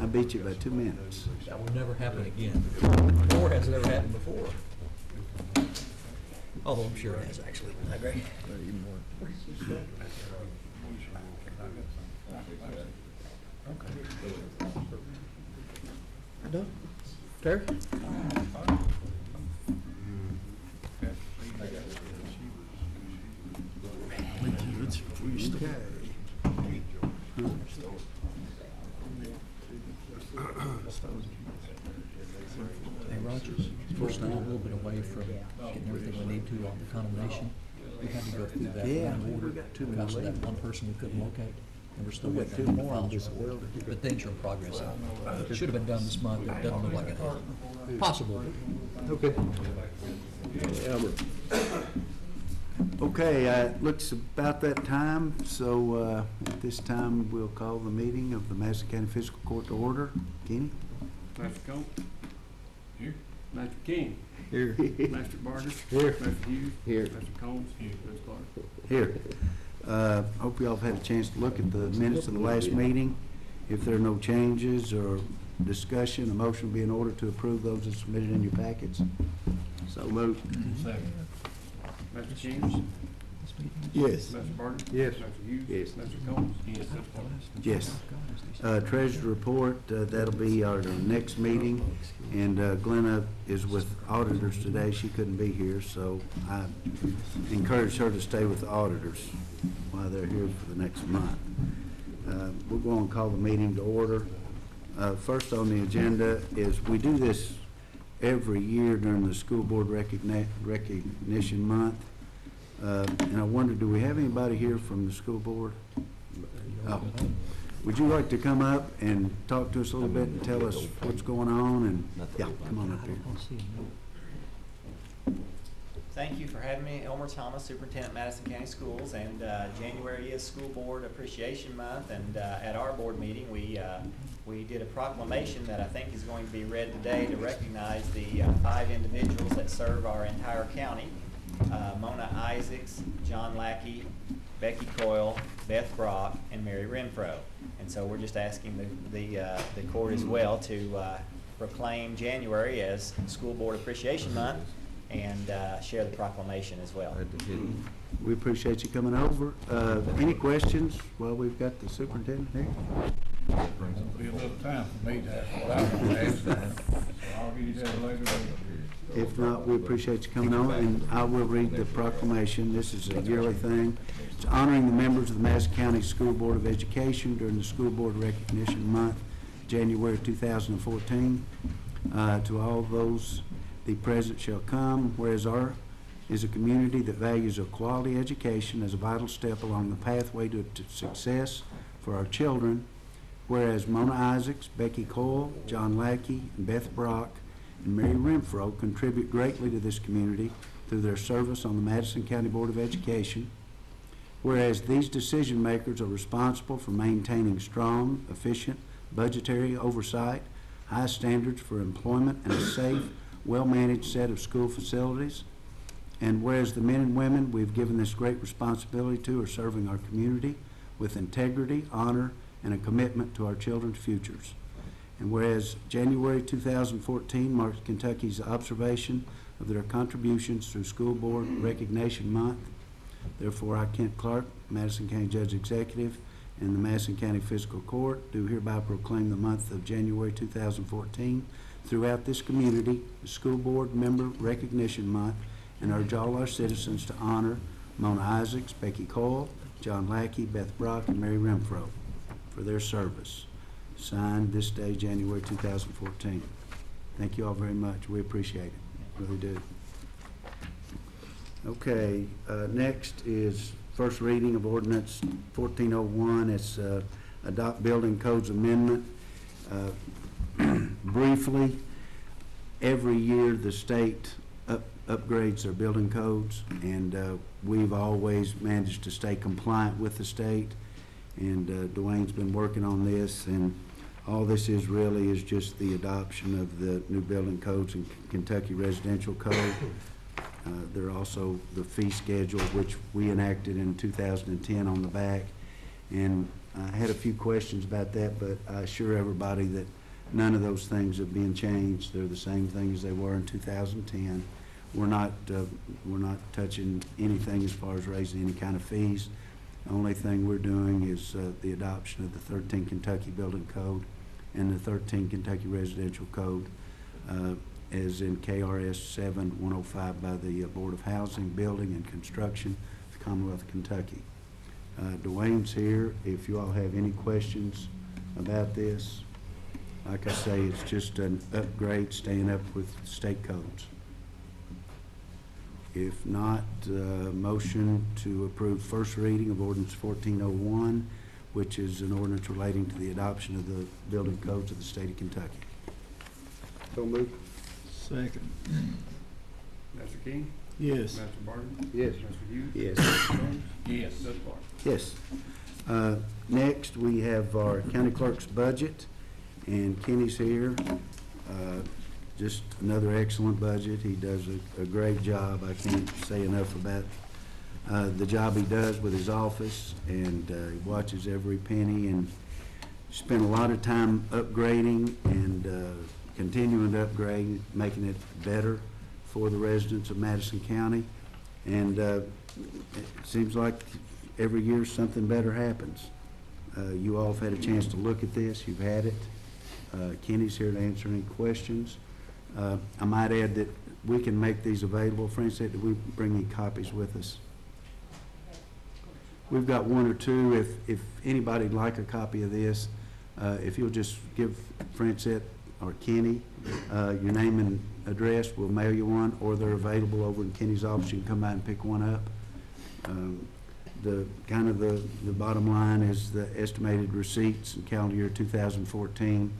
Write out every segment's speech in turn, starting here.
beat you by 2 minutes. That will never happen again. Nor has it ever happened before. Although I'm sure it has, actually. I agree. Done? Terry? Hey, Rogers, first thing, a little bit away from getting everything we need to on the condemnation. We had to go through that one order because of that one person we couldn't locate. And we're still waiting for the files report. But things are in progress. It should have been done this month, but it doesn't look like it has. Possible. Okay. Okay, it looks about that time, so at this time we'll call the meeting of the Madison County Fiscal Court to order. Kenny? Master Combs? Here. Master King? Here. Master Barger? Here. Master Hughes? Here. Master Combs? Here. Master Clark? Here. Hope you all have had a chance to look at the minutes of the last meeting. If there are no changes or discussion, a motion will be in order to approve those as submitted in your packets. So moved. Second. Master King? Yes. Master Barger? Yes. Master Hughes? Yes. Master Combs? Yes. Master Clark? Yes. Treasurer's report, that'll be our next meeting. And Glenna is with auditors today. She couldn't be here, so I encourage her to stay with the auditors while they're here for the next month. We're going to call the meeting to order. First on the agenda is we do this every year during the School Board Recognition Month. And I wonder, do we have anybody here from the school board? Oh. Would you like to come up and talk to us a little bit and tell us what's going on? And yeah, come on up here. Thank you for having me. Elmer Thomas, Superintendent, Madison County Schools, and January is School Board Appreciation Month, and at our board meeting we did a proclamation that I think is going to be read today to recognize the 5 individuals that serve our entire county. Mona Isaacs, John Lackey, Becky Coyle, Beth Brock, and Mary Renfro. And so we're just asking the court as well to proclaim January as School Board Appreciation Month and share the proclamation as well. We appreciate you coming over. Any questions while we've got the superintendent here? It'll be a little time for me to ask what I want to ask, so I'll give you that later. If not, we appreciate you coming on, and I will read the proclamation. This is a yearly thing. It's honoring the members of the Madison County School Board of Education during the School Board Recognition Month, January 2014. To all those, the present shall come, whereas our is a community that values a quality education as a vital step along the pathway to success for our children, whereas Mona Isaacs, Becky Coyle, John Lackey, and Beth Brock, and Mary Renfro contribute greatly to this community through their service on the Madison County Board of Education, whereas these decision makers are responsible for maintaining strong, efficient budgetary oversight, high standards for employment, and a safe, well-managed set of school facilities, and whereas the men and women we've given this great responsibility to are serving our community with integrity, honor, and a commitment to our children's futures. And whereas January 2014 marks Kentucky's observation of their contributions through School Board Recognition Month, therefore I, Kent Clark, Madison County Judge Executive, and the Madison County Fiscal Court do hereby proclaim the month of January 2014 throughout this community the School Board Member Recognition Month, and urge all our citizens to honor Mona Isaacs, Becky Coyle, John Lackey, Beth Brock, and Mary Renfro for their service. Signed this day, January 2014. Thank you all very much. We appreciate it. Really do. Okay, next is first reading of ordinance 1401. It's adopt building codes amendment. Briefly, every year the state upgrades their building codes, and we've always managed to stay compliant with the state. And Dwayne's been working on this, and all this is really is just the adoption of the new building codes in Kentucky Residential Code. There are also the fee schedule, which we enacted in 2010 on the back. And I had a few questions about that, but I assure everybody that None of those things are being changed. They're the same thing as they were in 2010. We're not touching anything as far as raising any kind of fees. The only thing we're doing is the adoption of the 13 Kentucky Building Code and the 13 Kentucky Residential Code as in KRS 7105 by the Board of Housing, Building, and Construction of the Commonwealth of Kentucky. Dwayne's here. If you all have any questions about this, like I say, it's just an upgrade, staying up with state codes. If not, motion to approve first reading of ordinance 1401, which is an ordinance relating to the adoption of the building codes of the state of Kentucky. So moved. Second. Master King? Yes. Master Barton? Yes. Master Hughes? Yes. Mr. Jones? Yes. Judge Clark? Yes. Next, we have our county clerk's budget, and Kenny's here. Just another excellent budget. He does a great job. I can't say enough about the job he does with his office, and he watches every penny and spent a lot of time upgrading and continuing to upgrade, making it better for the residents of Madison County. And it seems like every year something better happens. You all have had a chance to look at this. You've had it. Kenny's here to answer any questions. I might add that we can make these available. Francis, did we bring any copies with us? We've got one or two. If anybody'd like a copy of this, if you'll just give Francis or Kenny your name and address, we'll mail you one, or they're available over in Kenny's office. You can come by and pick one up. The bottom line is the estimated receipts in calendar year 2014,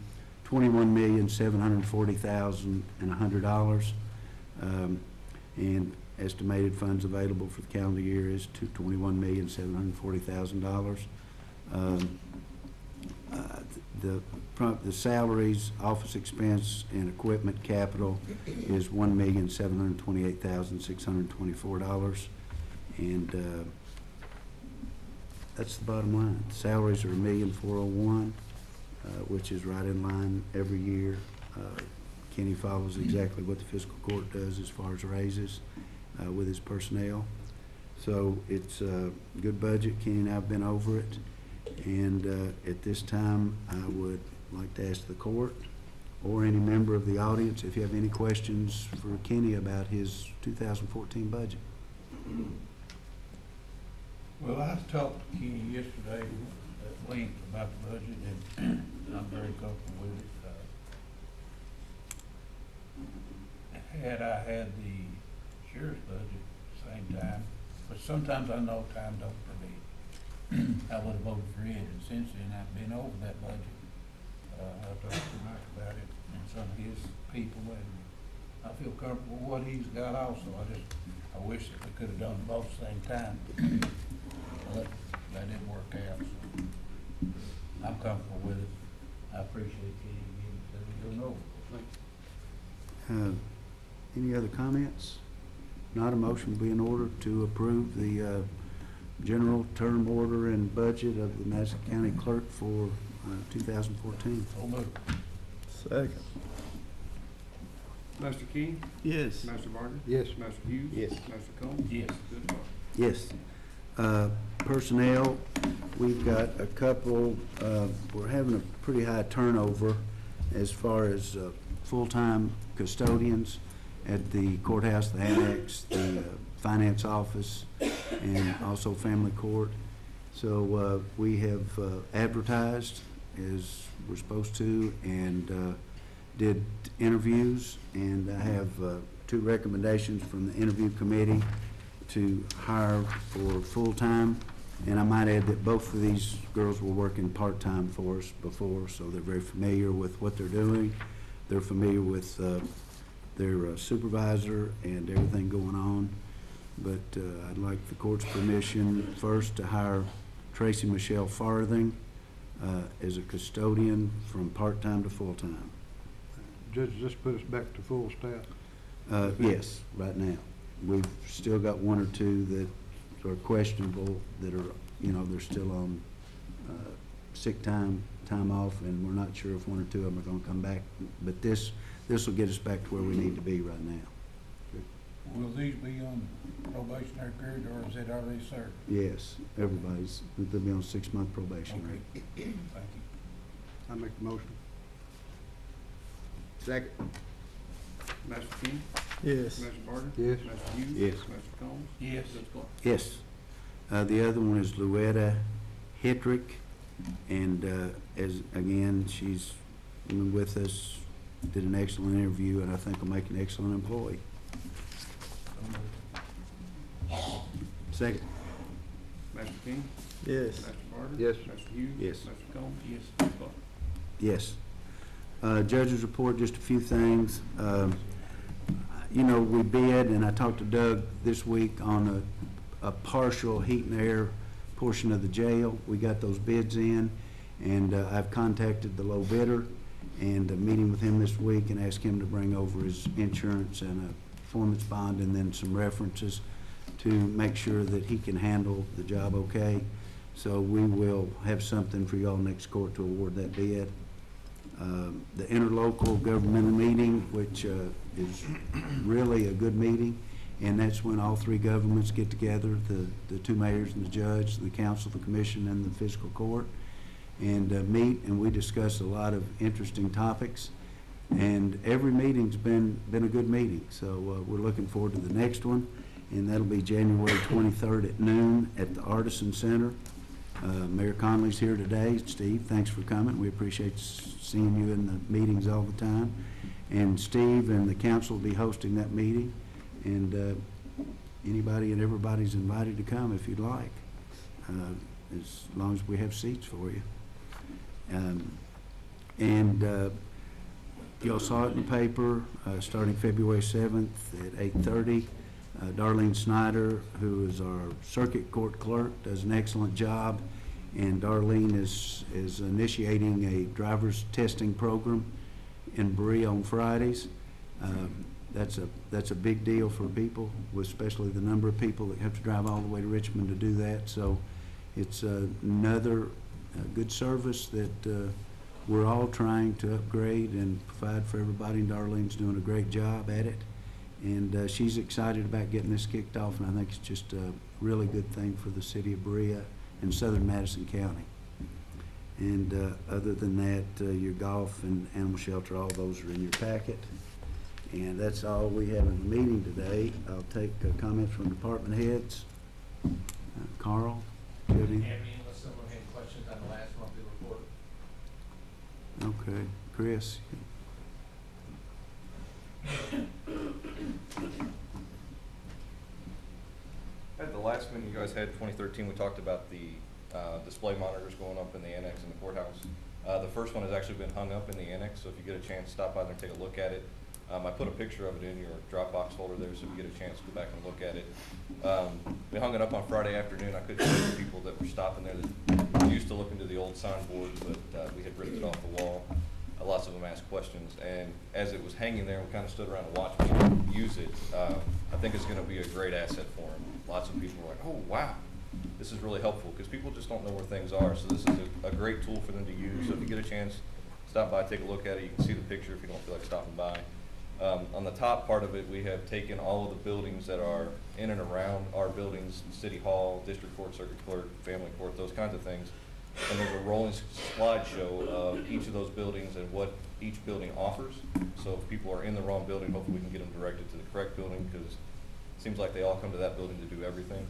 $21,740,100, and estimated funds available for the calendar year is to $21,740,000. The salaries, office expense, and equipment capital is $1,728,624, and that's the bottom line. Salaries are $1,401,000, which is right in line every year. Kenny follows exactly what the fiscal court does as far as raises with his personnel. So it's a good budget. Kenny and I have been over it. And at this time, I would like to ask the court or any member of the audience if you have any questions for Kenny about his 2014 budget. Well, I talked to Kenny yesterday at length about the budget, and I'm very comfortable with it. Had I had the sheriff's budget at the same time, but sometimes I know time don't permit, I would have voted for it, and since then, I've been over that budget. I talked to Mike about it and some of his people, and I feel comfortable with what he's got also. I wish that we could have done both at the same time, but that didn't work out, so I'm comfortable with it. I appreciate Kenny giving it over. Any other comments? Not, a motion will be in order to approve the general term order and budget of the Madison County Clerk for 2014. So moved. Second. Master King? Yes. Master Barton? Yes. Master Hughes? Yes. Master Combs? Yes. Judge Clark? Yes. Personnel, we've got a couple, we're having a pretty high turnover as far as full-time custodians at the courthouse, the annex, the finance office, and also family court. So we have advertised as we're supposed to, and did interviews, and I have two recommendations from the interview committee to hire for full-time. And I might add that both of these girls were working part-time for us before, so they're very familiar with what they're doing. They're familiar with their supervisor and everything going on. But I'd like the court's permission first to hire Tracy Michelle Farthing as a custodian from part-time to full-time. Judge, just put us back to full staff. Yes, right now. We've still got one or two that are questionable, that are, they're still on sick time time off, and we're not sure if one or two of them are gonna come back. But this will get us back to where we need to be right now. Will these be on probationary period, or is it already served? Yes, everybody's, they'll be on 6-month probation. Okay, Right? thank you. I make the motion. Second. Master King? Yes. Master Barger? Yes. Master Hughes? Yes. Master Combs? Yes. Judge Clark? Yes. The other one is Louetta Hittrick, and again, she's been with us, did an excellent interview, and I think will make an excellent employee. Second. Master King? Yes. Master Barger? Yes. Master Hughes? Yes. Master Combs? Yes. Judge Clark? Yes. Judge's report, just a few things. You know, we bid, and I talked to Doug this week on a partial heat and air portion of the jail. We got those bids in, and I've contacted the low bidder, and meeting with him this week and asked him to bring over his insurance and a performance bond and then some references to make sure that he can handle the job okay. So we will have something for y'all next court to award that bid. The interlocal governmental meeting, which is really a good meeting, and that's when all three governments get together, the two mayors and the judge, the council, the commission, and the fiscal court, and meet, and we discuss a lot of interesting topics. And every meeting's been a good meeting, so we're looking forward to the next one, and that'll be January 23rd at noon at the Artisan Center. Mayor Conley's here today. Steve, thanks for coming. We appreciate seeing you in the meetings all the time. And Steve and the council will be hosting that meeting, and anybody and everybody's invited to come if you'd like, as long as we have seats for you. Y'all saw it in the paper, starting February 7th at 8:30. Darlene Snyder, who is our circuit court clerk, does an excellent job, and Darlene is initiating a driver's testing program in Berea on Fridays. That's a big deal for people, especially the number of people that have to drive all the way to Richmond to do that. So it's another good service that we're all trying to upgrade and provide for everybody, and Darlene's doing a great job at it. And she's excited about getting this kicked off, and I think it's just a really good thing for the city of Berea and southern Madison County. And other than that, your golf and animal shelter, all those are in your packet. And that's all we have in the meeting today. I'll take comments from department heads. Carl, do you have any? Unless someone had questions on the last monthly report. Okay, Chris. At the last meeting you guys had, 2013, we talked about the display monitors going up in the annex in the courthouse. The first one has actually been hung up in the annex, so if you get a chance, stop by there and take a look at it. I put a picture of it in your Dropbox folder there, so if you get a chance, go back and look at it. We hung it up on Friday afternoon. I couldn't see the people that were stopping there that used to look into the old signboard, but we had ripped it off the wall. Lots of them asked questions, and as it was hanging there, we kind of stood around and watched people use it. I think it's going to be a great asset for them. Lots of people were like, oh, wow, this is really helpful, because people just don't know where things are. So this is a great tool for them to use. So if you get a chance, stop by, take a look at it. You can see the picture if you don't feel like stopping by. On the top part of it, we have taken all of the buildings that are in and around our buildings, City Hall, District Court, Circuit Court, Family Court, those kinds of things. And there's a rolling slideshow of each of those buildings and what each building offers. So if people are in the wrong building, hopefully we can get them directed to the correct building, because it seems like they all come to that building to do everything.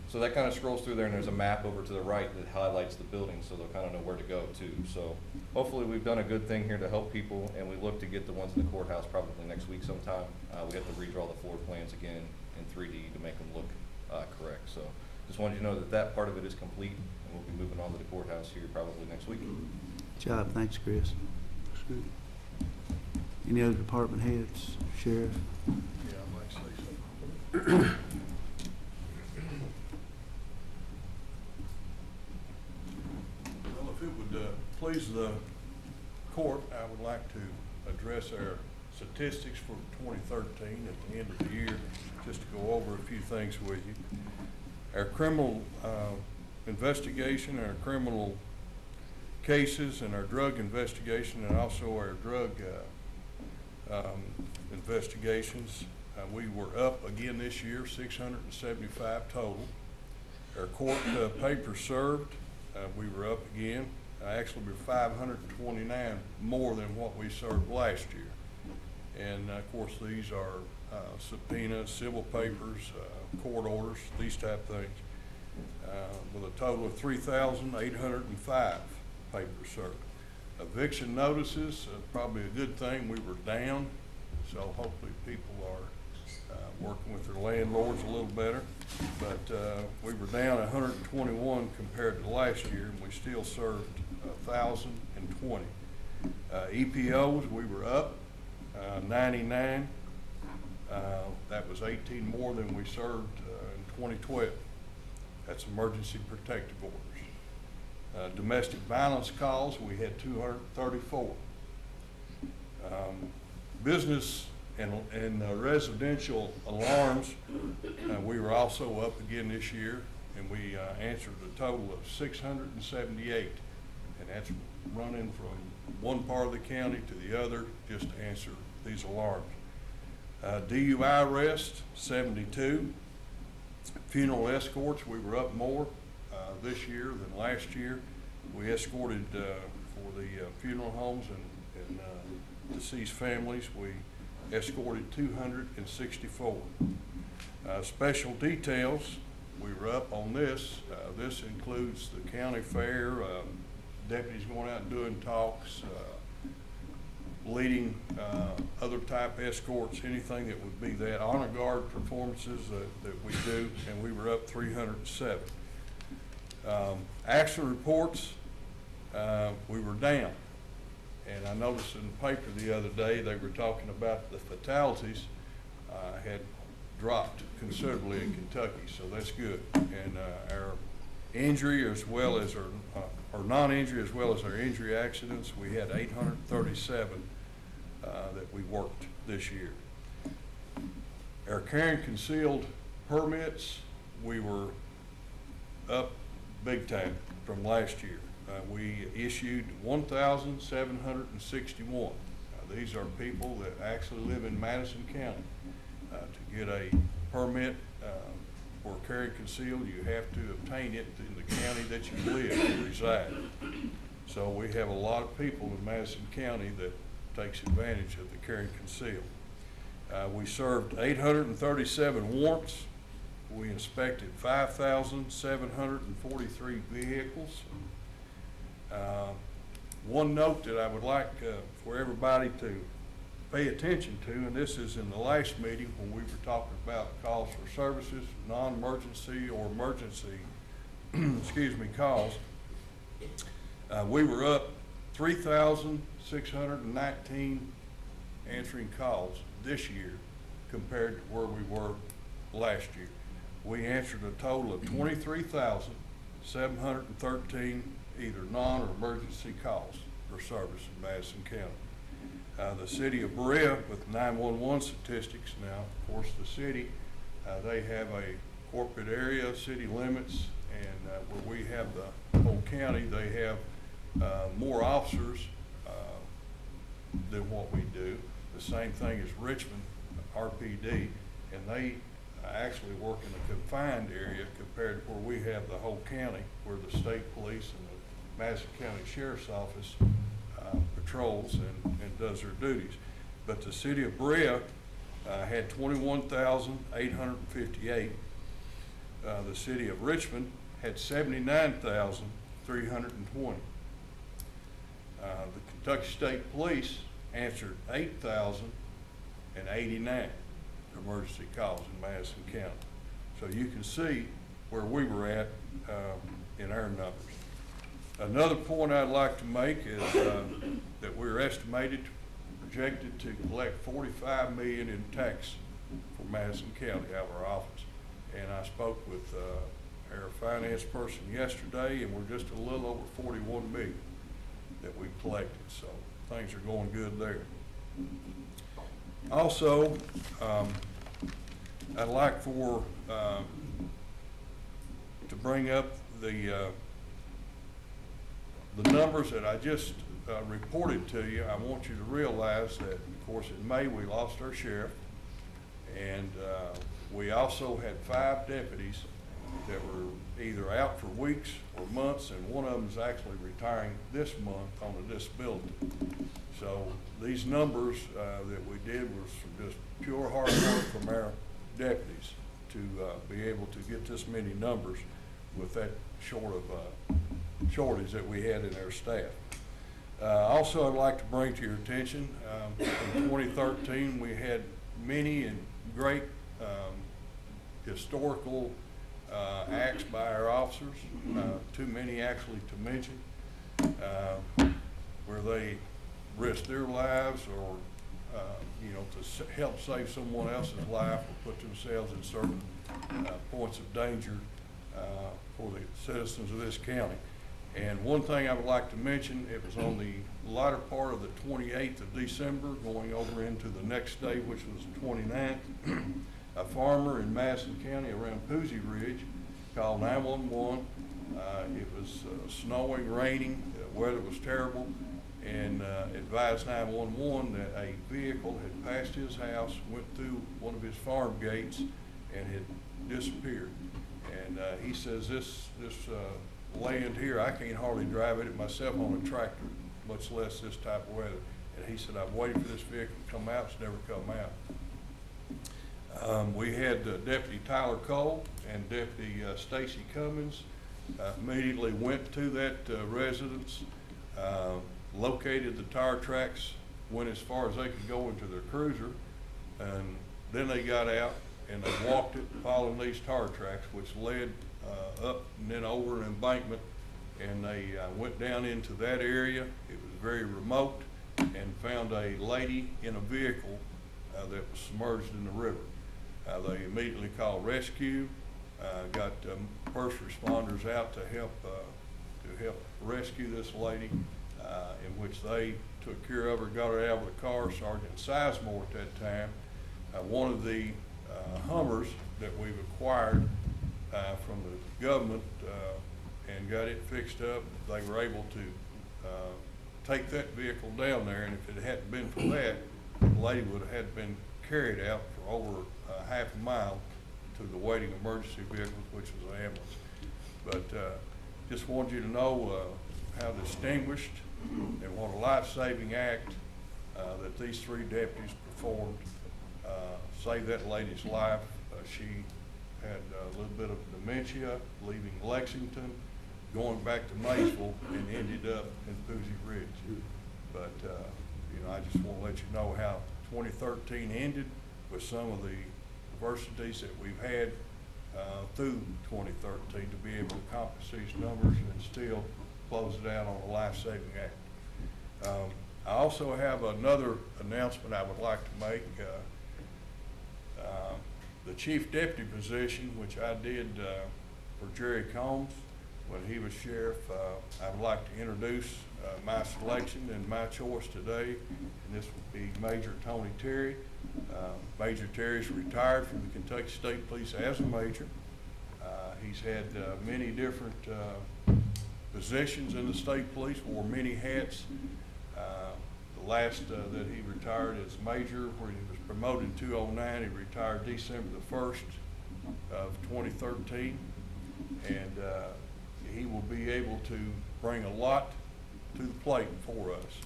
So that kind of scrolls through there, and there's a map over to the right that highlights the building, so they'll kind of know where to go to. So hopefully we've done a good thing here to help people, and we look to get the ones in the courthouse probably next week sometime. We have to redraw the floor plans again in 3D to make them look correct. So just wanted you to know that that part of it is complete, and we'll be moving on to the courthouse here probably next week. Good job. Thanks, Chris. That's good. Any other department heads? Sheriff? Yeah, I'd like to say something. Well, if it would please the court, I would like to address our statistics for 2013 at the end of the year, just to go over a few things with you. Our criminal investigation, our criminal cases and our drug investigation, and also our drug investigations. We were up again this year, 675 total. Our court papers served, we were up again. Actually, we're 529 more than what we served last year. And of course, these are subpoenas, civil papers, court orders, these type things, with a total of 3,805 papers served. Eviction notices, probably a good thing, we were down, so hopefully people are working with their landlords a little better. But we were down 121 compared to last year, and we still served 1,020. EPOs, we were up 99. That was 18 more than we served in 2012. That's emergency protective orders. Domestic violence calls, we had 234. Business and residential alarms, we were also up again this year, and we answered a total of 678. And that's running from one part of the county to the other just to answer these alarms. DUI arrests, 72. Funeral escorts, we were up more this year than last year. We escorted for the funeral homes and deceased families, we escorted 264. Special details, we were up on this. This includes the county fair, deputies going out and doing talks, leading other type escorts, anything that would be that. Honor guard performances that we do, and we were up 307. Accident reports, we were down. And I noticed in the paper the other day, they were talking about the fatalities had dropped considerably in Kentucky, so that's good. And our injury as well as our non-injury as well as our injury accidents, we had 837 that we worked this year. Our carrying concealed permits, we were up big time from last year. We issued 1,761. These are people that actually live in Madison County. To get a permit for carry concealed, you have to obtain it in the county that you live and reside. So we have a lot of people in Madison County that takes advantage of the carry concealed. We served 837 warrants. We inspected 5,743 vehicles. One note that I would like for everybody to pay attention to, and this is in the last meeting when we were talking about calls for services, non-emergency or emergency, excuse me, calls. We were up 3,619 answering calls this year compared to where we were last year. We answered a total of 23,713 either non or emergency calls for service in Madison County. The city of Berea with 911 statistics now, of course the city, they have a corporate area, city limits, and where we have the whole county, they have more officers than what we do. The same thing as Richmond, RPD, and they actually work in a confined area compared to where we have the whole county, where the state police and the Madison County Sheriff's Office patrols and does their duties. But the city of Berea had 21,858. The city of Richmond had 79,320. The Kentucky State Police answered 8,089 emergency calls in Madison County. So you can see where we were at in our numbers. Another point I'd like to make is that we're projected to collect $45 million in tax for Madison County out of our office. And I spoke with our finance person yesterday, and we're just a little over $41 million that we've collected. So things are going good there. Also, I'd like to bring up the The numbers that I just reported to you, I want you to realize that, of course, in May, we lost our sheriff, and we also had 5 deputies that were either out for weeks or months, and one of them is actually retiring this month on a disability. So these numbers that we did was from just pure hard work from our deputies to be able to get this many numbers with that shortage that we had in our staff. Also, I'd like to bring to your attention, in 2013, we had many and great historical acts by our officers, too many actually to mention, where they risked their lives or, to help save someone else's life or put themselves in certain points of danger for the citizens of this county. And one thing I would like to mention, it was on the latter part of the 28th of December, going over into the next day, which was the 29th. A farmer in Madison County around Poozy Ridge called 911. It was snowing, raining, the weather was terrible, and advised 911 that a vehicle had passed his house, went through one of his farm gates, and had disappeared. And he says, this land here, I can't hardly drive it myself on a tractor, much less this type of weather. And he said, I've waited for this vehicle to come out, it's never come out. We had Deputy Tyler Cole and Deputy Stacy Cummins immediately went to that residence, located the tire tracks, went as far as they could go into their cruiser, and then they got out and they walked it following these tire tracks, which led up and then over an embankment, and they went down into that area. It was very remote, and found a lady in a vehicle that was submerged in the river. They immediately called rescue, got first responders out to help rescue this lady, in which they took care of her, got her out of the car. Sergeant Sizemore at that time, one of the Hummers that we've acquired from the government and got it fixed up, they were able to take that vehicle down there, and if it hadn't been for that, the lady would have had been carried out for over half a mile to the waiting emergency vehicle, which was an ambulance. But just wanted you to know how distinguished and what a life-saving act that these 3 deputies performed. Saved that lady's life. She had a little bit of dementia, leaving Lexington, going back to Maysville, and ended up in Poozy Ridge. But I just want to let you know how 2013 ended with some of the adversities that we've had through 2013 to be able to accomplish these numbers and still close it out on a life-saving act. I also have another announcement I would like to make. The chief deputy position, which I did for Jerry Combs when he was sheriff, I would like to introduce my selection and my choice today, and this would be Major Tony Terry. Major Terry's retired from the Kentucky State Police as a major. He's had many different positions in the state police, wore many hats. The last that he retired as major, where he was promoted in 2009, he retired December the 1st of 2013, and he will be able to bring a lot to the plate for us.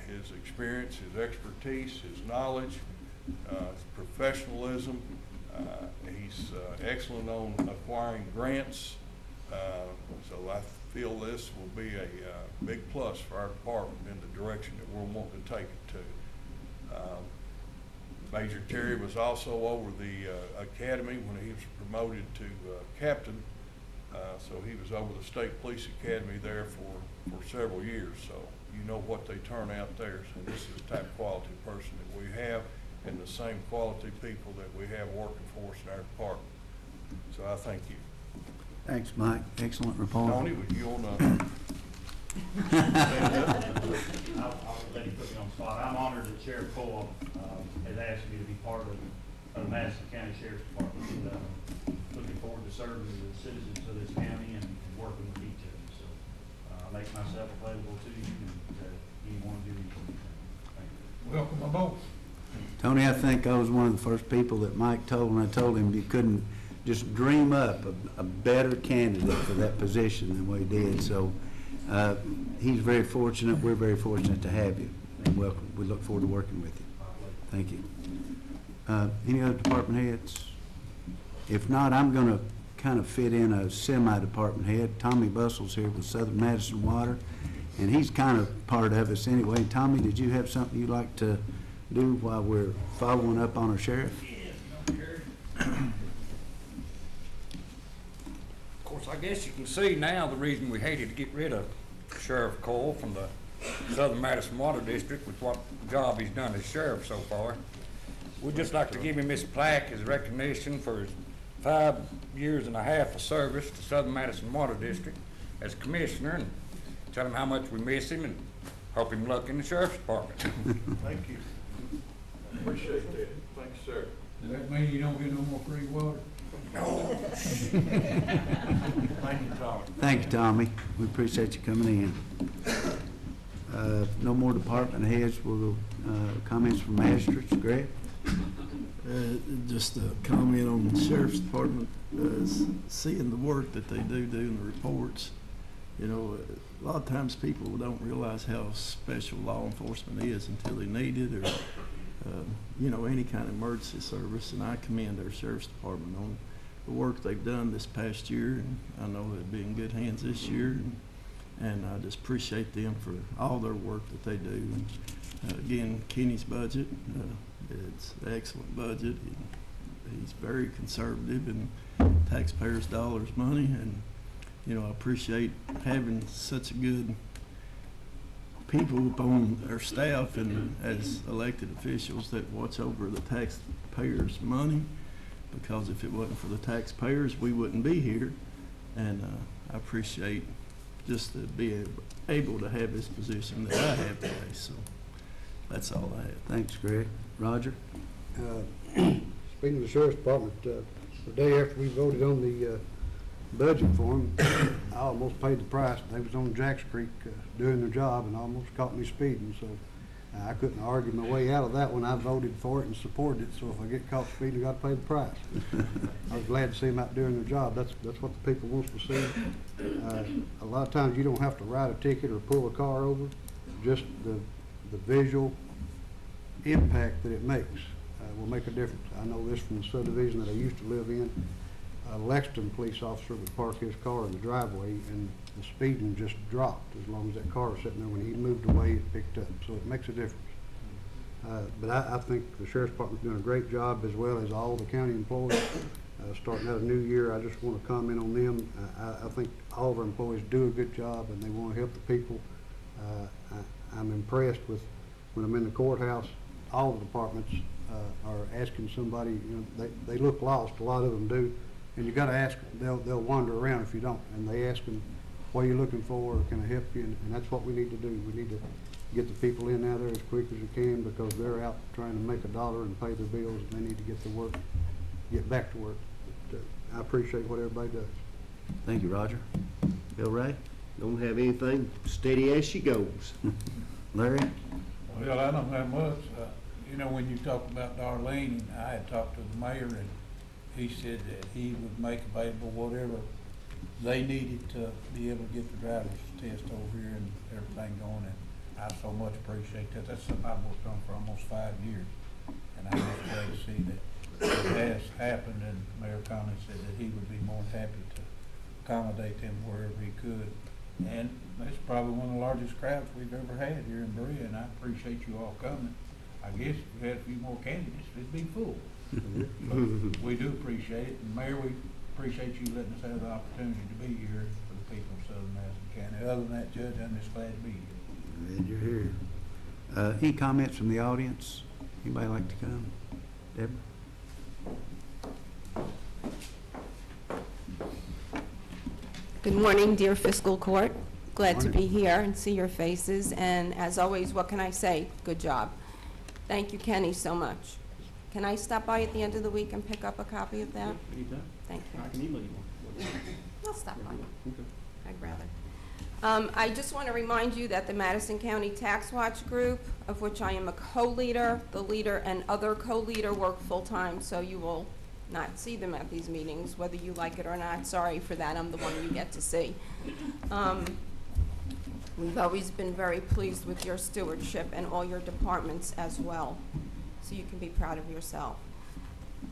His experience, his expertise, his knowledge, his professionalism. He's excellent on acquiring grants, so I feel this will be a big plus for our department in the direction that we're wanting to take it to. Major Terry was also over the academy when he was promoted to captain, so he was over the State Police Academy there for several years, so you know what they turn out there. So this is the type of quality person that we have, and the same quality people that we have working for us in our department. So I thank you. Thanks, Mike. Excellent report. Tony, would you want to? I'll let you put me on the spot. I'm honored that Sheriff Cole has asked me to be part of the Madison County Sheriff's Department. And, looking forward to serving the citizens of this county and working with each of them. So I'll make myself available to you and anyone give me anything. Thank you. Welcome aboard. Tony, I think I was one of the first people that Mike told when I told him you couldn't just dream up a better candidate for that position than what he did. So he's very fortunate. We're very fortunate to have you. And welcome. We look forward to working with you. Thank you. Any other department heads? If not, I'm going to kind of fit in a semi-department head. Tommy Bustle's here with Southern Madison Water, and he's kind of part of us anyway. Tommy, did you have something you'd like to do while we're following up on our sheriff? Of course, I guess you can see now the reason we hated to get rid of Sheriff Cole from the Southern Madison Water District with what job he's done as sheriff so far. We'd just like to give him this plaque as recognition for his 5.5 years of service to Southern Madison Water District as commissioner, and tell him how much we miss him and hope him luck in the sheriff's department. Thank you. Appreciate that. Thanks, sir. Does that mean you don't get no more free water? Thank you, Tommy. Thank you, Tommy. We appreciate you coming in. No more department heads. We'll go comments from magistrates. Greg? Just a comment on the sheriff's department, seeing the work that they do in the reports. You know, a lot of times people don't realize how special law enforcement is until they need it, or you know, any kind of emergency service. And I commend our sheriff's department on the work they've done this past year, and I know they'll be in good hands this year. And I just appreciate them for all their work that they do. And, again, Kenny's budget, it's an excellent budget. He's very conservative in taxpayers' dollars money, and you know, I appreciate having such good people upon our staff and as elected officials that watch over the taxpayers' money, because if it wasn't for the taxpayers, we wouldn't be here. And I appreciate just to be able to have this position that I have today. So that's all I have. Thanks, Greg. Roger? Speaking of the sheriff's department, the day after we voted on the budget for them, I almost paid the price. They was on Jacks Creek doing their job and almost caught me speeding. So I couldn't argue my way out of that one. I voted for it and supported it. So if I get caught speeding, I got to pay the price. I was glad to see them out doing their job. That's what the people wants to see. A lot of times you don't have to write a ticket or pull a car over. Just the visual impact that it makes will make a difference. I know this from the subdivision that I used to live in. A Lexington police officer would park his car in the driveway and the speeding just dropped as long as that car was sitting there. When he moved away, it picked up. So it makes a difference. But I think the sheriff's department's doing a great job, as well as all the county employees. Starting out a new year, I just want to comment on them. I think all of our employees do a good job and they want to help the people. I'm impressed with when I'm in the courthouse, all the departments are asking somebody, you know, they look lost, a lot of them do, and you got to ask them. They'll wander around if you don't, and they ask them, what are you looking for, or can I help you? And that's what we need to do. We need to get the people in out there as quick as we can, because they're out trying to make a dollar and pay their bills, and they need to get to work, get back to work. But, I appreciate what everybody does. Thank you, Roger. Bill Ray? Don't have anything, steady as she goes. Larry? Well, I don't have much. You know, when you talk about Darlene, I had talked to the mayor, and he said that he would make available whatever they needed to be able to get the driver's test over here and everything going, and I so much appreciate that. That's something I've worked on for almost 5 years, and I'm just glad to see that it has happened, and Mayor Conley said that he would be more happy to accommodate them wherever he could. And that's probably one of the largest crowds we've ever had here in Berea, and I appreciate you all coming. I guess if we had a few more candidates, it'd be full. But we do appreciate it, and Mayor, we appreciate you letting us have the opportunity to be here for the people of Southern Madison County. Other than that, Judge, I'm just glad to be here. Glad you're here. Any comments from the audience? Anybody like to come? Deborah? Good morning, dear Fiscal Court. Glad to Morning. be here and see your faces, and as always, what can I say? Good job. Thank you, Kenny, so much. Can I stop by at the end of the week and pick up a copy of that? Anytime. Thank you. I can email you one. I'll stop by. Okay. I'd I just want to remind you that the Madison County Tax Watch Group, of which I am a co-leader, the leader and other co-leader work full-time, so you will not see them at these meetings, whether you like it or not. Sorry for that, I'm the one you get to see. We've always been very pleased with your stewardship and all your departments as well, so you can be proud of yourself.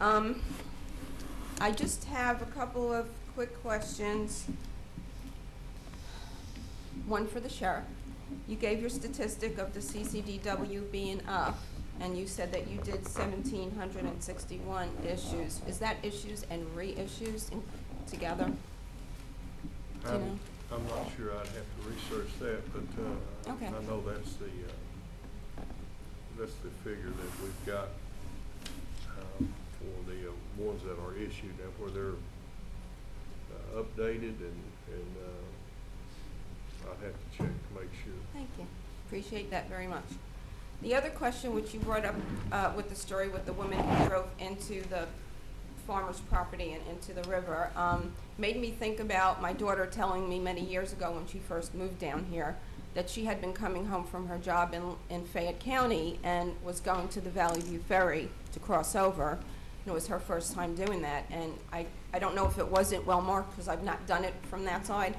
I just have a couple of quick questions. One for the sheriff. You gave your statistic of the CCDW being up, and you said that you did 1,761 issues. Is that issues and reissues together? Do you know? I'm not sure, I'd have to research that, but, Okay. I know that's the figure that we've got, for the, ones that are issued, and where they're, updated and, I'll have to check to make sure. Thank you. Appreciate that very much. The other question which you brought up with the story with the woman who drove into the farmer's property and into the river made me think about my daughter telling me many years ago when she first moved down here that she had been coming home from her job in Fayette County and was going to the Valley View Ferry to cross over. And it was her first time doing that. And I don't know if it wasn't well marked because I've not done it from that side.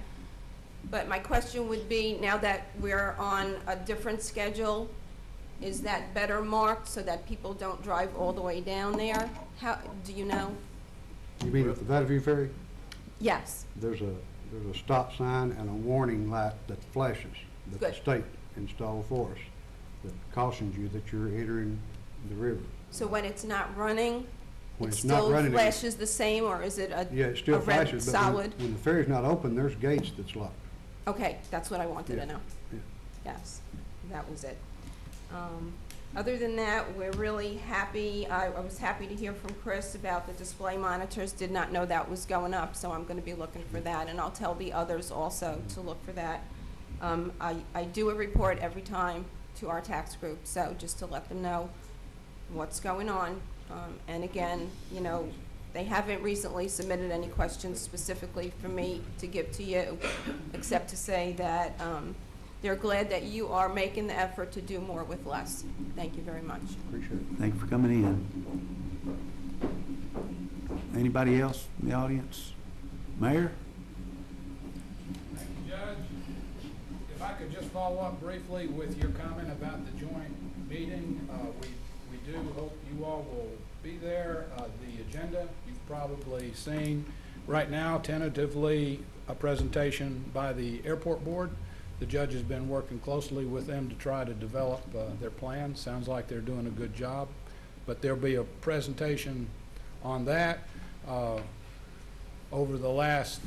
But my question would be, now that we're on a different schedule, is that better marked so that people don't drive all the way down there? How, do you know? You mean at the Valley View Ferry? Yes. There's a stop sign and a warning light that flashes that the Good. state installed for us that cautions you that you're entering the river. So when it's not running, When it it's not still running, flashes the same, or is it Yeah, it still a red flashes, but solid? when the ferry's not open, there's gates that's locked. Okay, that's what I wanted Yeah. to know. Yeah. Yes, that was it. Other than that, we're really happy. I was happy to hear from Chris about the display monitors. Did not know that was going up, so I'm going to be looking for that, and I'll tell the others also to look for that. I do a report every time to our tax group, so just to let them know what's going on. And again, you know, they haven't recently submitted any questions specifically for me to give to you, except to say that they're glad that you are making the effort to do more with less. Thank you very much. Appreciate it. Thank you for coming in. Anybody else in the audience? Mayor? Thank you, Judge. If I could just follow up briefly with your comment about the joint meeting, we do hope you all will be there. The agenda, you've probably seen right now, tentatively, a presentation by the airport board. The judge has been working closely with them to try to develop their plan. Sounds like they're doing a good job. But there'll be a presentation on that. Over the last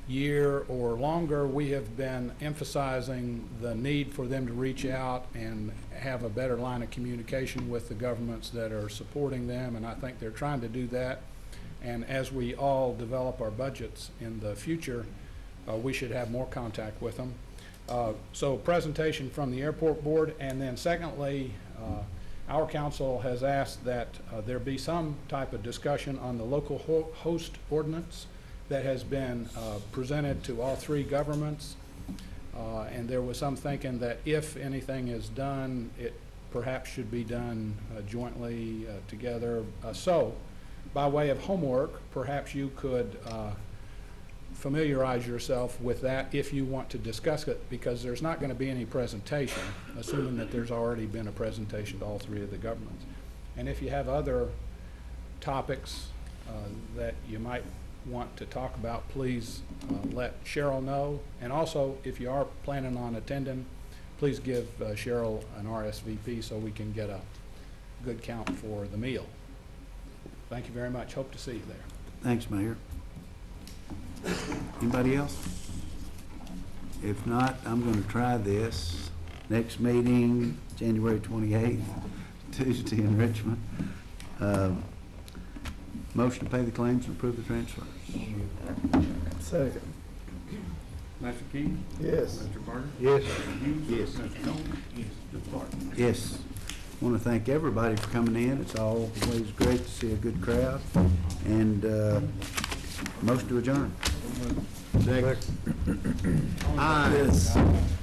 year or longer, we have been emphasizing the need for them to reach out and have a better line of communication with the governments that are supporting them, and I think they're trying to do that. And as we all develop our budgets in the future, we should have more contact with them. So presentation from the airport board, and then secondly, our council has asked that there be some type of discussion on the local host ordinance that has been presented to all three governments. And there was some thinking that if anything is done, it perhaps should be done jointly together. So by way of homework, perhaps you could familiarize yourself with that if you want to discuss it, because there's not going to be any presentation, assuming that there's already been a presentation to all three of the governments. And if you have other topics that you might want to talk about, please let Cheryl know. And also, if you are planning on attending, please give Cheryl an RSVP so we can get a good count for the meal. Thank you very much. Hope to see you there. Thanks, Mayor. Anybody else? If not, I'm going to try this. Next meeting, January 28th, Tuesday in Richmond. Motion to pay the claims and approve the transfers. Second. Mr. King? Yes. Mr. Barner? Yes. Mr. Hughes? Yes. Mr. Jones? Yes. Mr. Clark? Yes. I want to thank everybody for coming in. It's always great to see a good crowd. And motion to adjourn. Second. Aye.